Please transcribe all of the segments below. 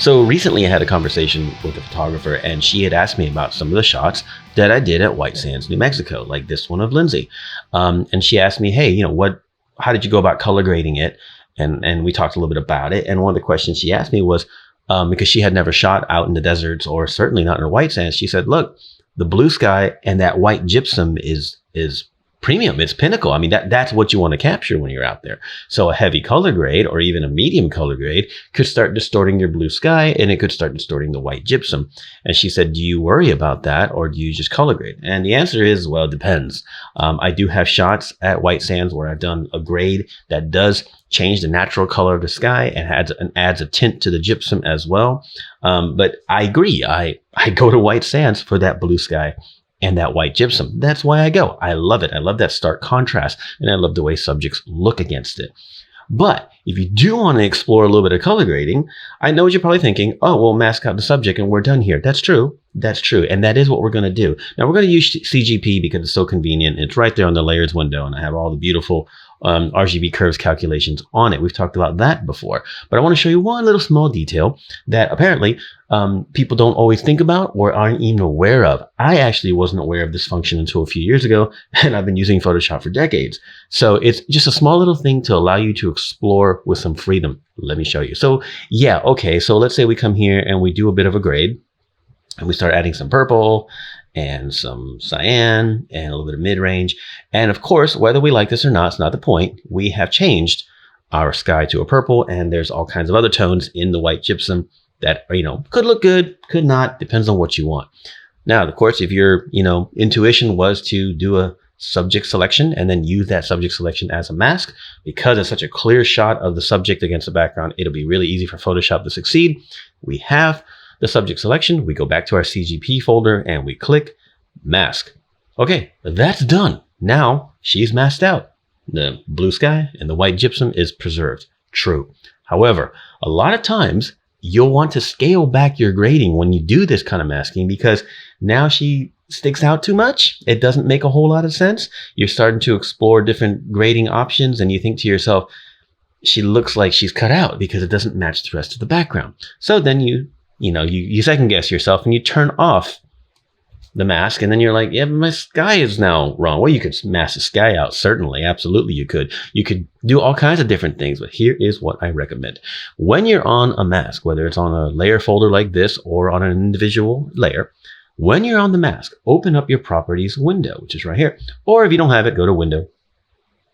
So recently I had a conversation with a photographer and she had asked me about some of the shots that I did at White Sands, New Mexico, like this one of Lindsay. And she asked me, hey, how did you go about color grading it? And we talked a little bit about it. And one of the questions she asked me was, because she had never shot out in the deserts or certainly not in the White Sands. She said, look, the blue sky and that white gypsum is premium. It's pinnacle. I mean, that's what you want to capture when you're out there. So a heavy color grade or even a medium color grade could start distorting your blue sky and it could start distorting the white gypsum. And she said, do you worry about that or do you just color grade? And the answer is, well, it depends. I do have shots at White Sands where I've done a grade that does change the natural color of the sky and adds a tint to the gypsum as well. But I agree. I go to White Sands for that blue sky and that white gypsum. That's why I go. I love it. I love that stark contrast and I love the way subjects look against it. But if you do want to explore a little bit of color grading, I know what you're probably thinking, oh, we'll mask out the subject and we're done here. That's true. That's true. And that is what we're going to do. Now we're going to use CGP because it's so convenient. It's right there on the layers window and I have all the beautiful RGB curves calculations on it. We've talked about that before, but I want to show you one little small detail that apparently people don't always think about or aren't even aware of. I actually wasn't aware of this function until a few years ago, and I've been using Photoshop for decades. So it's just a small little thing to allow you to explore with some freedom. Let me show you. So yeah, okay. So let's say we come here and we do a bit of a grade and we start adding some purple and some cyan and a little bit of mid-range. And of course, whether we like this or not, it's not the point. We have changed our sky to a purple and there's all kinds of other tones in the white gypsum that, could look good, could not, depends on what you want. Now, of course, if your, intuition was to do a subject selection and then use that subject selection as a mask, because it's such a clear shot of the subject against the background, it'll be really easy for Photoshop to succeed. We have the subject selection. We go back to our CGP folder and we click mask. Okay, that's done. Now she's masked out. The blue sky and the white gypsum is preserved. True. However, a lot of times you'll want to scale back your grading when you do this kind of masking because now she sticks out too much. It doesn't make a whole lot of sense. You're starting to explore different grading options and you think to yourself, she looks like she's cut out because it doesn't match the rest of the background. So then you second guess yourself and you turn off the mask and then you're like, yeah, but my sky is now wrong. Well, you could mask the sky out. Certainly. Absolutely. You could do all kinds of different things, but here is what I recommend. When you're on a mask, whether it's on a layer folder like this or on an individual layer, when you're on the mask, open up your properties window, which is right here. Or if you don't have it, go to window,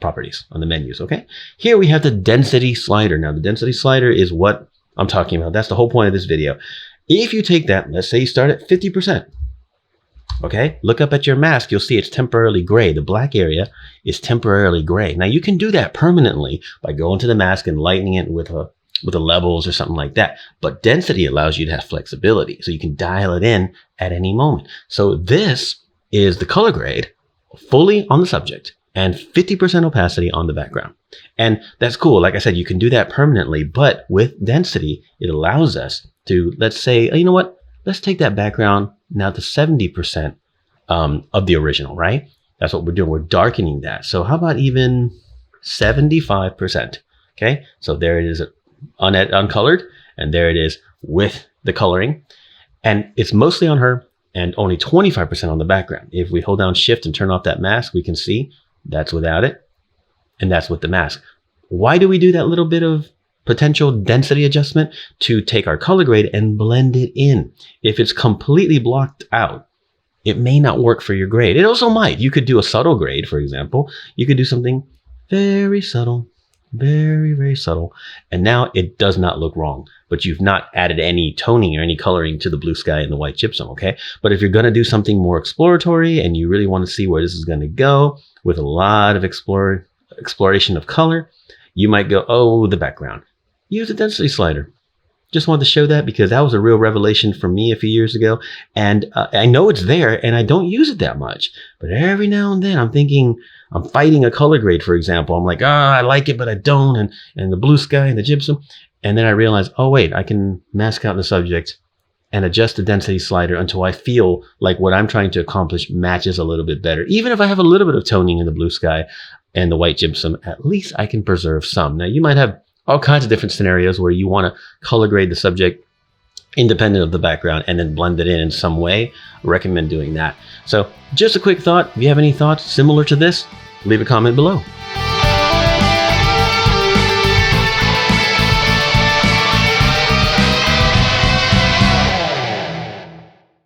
properties on the menus. Okay. Here we have the density slider. Now the density slider is what I'm talking about. That's the whole point of this video. If you take that, let's say you start at 50%. Okay, look up at your mask. You'll see it's temporarily gray. The black area is temporarily gray. Now you can do that permanently by going to the mask and lightening it with the levels or something like that. But density allows you to have flexibility. So you can dial it in at any moment. So this is the color grade fully on the subject and 50% opacity on the background. And that's cool. Like I said, you can do that permanently, but with density, it allows us to, let's say, you know what? Let's take that background now to 70% of the original, right? That's what we're doing. We're darkening that. So how about even 75%? Okay. So there it is uncolored and there it is with the coloring and it's mostly on her and only 25% on the background. If we hold down shift and turn off that mask, we can see that's without it and that's with the mask. Why do we do that little bit of potential density adjustment? To take our color grade and blend it in. If it's completely blocked out, it may not work for your grade. It also might. You could do a subtle grade, for example. You could do something very subtle, very, very subtle. And now it does not look wrong, but you've not added any toning or any coloring to the blue sky and the white gypsum, okay? But if you're going to do something more exploratory and you really want to see where this is going to go with a lot of exploration of color, you might go, oh, the background. Use the density slider. Just wanted to show that because that was a real revelation for me a few years ago. And I know it's there and I don't use it that much. But every now and then I'm thinking, I'm fighting a color grade, for example. I'm like, I like it, but I don't. And the blue sky and the gypsum. And then I realize, oh, wait, I can mask out the subject and adjust the density slider until I feel like what I'm trying to accomplish matches a little bit better. Even if I have a little bit of toning in the blue sky and the white gypsum, at least I can preserve some. Now, you might have all kinds of different scenarios where you want to color grade the subject independent of the background and then blend it in some way. I recommend doing that. So just a quick thought. If you have any thoughts similar to this, leave a comment below.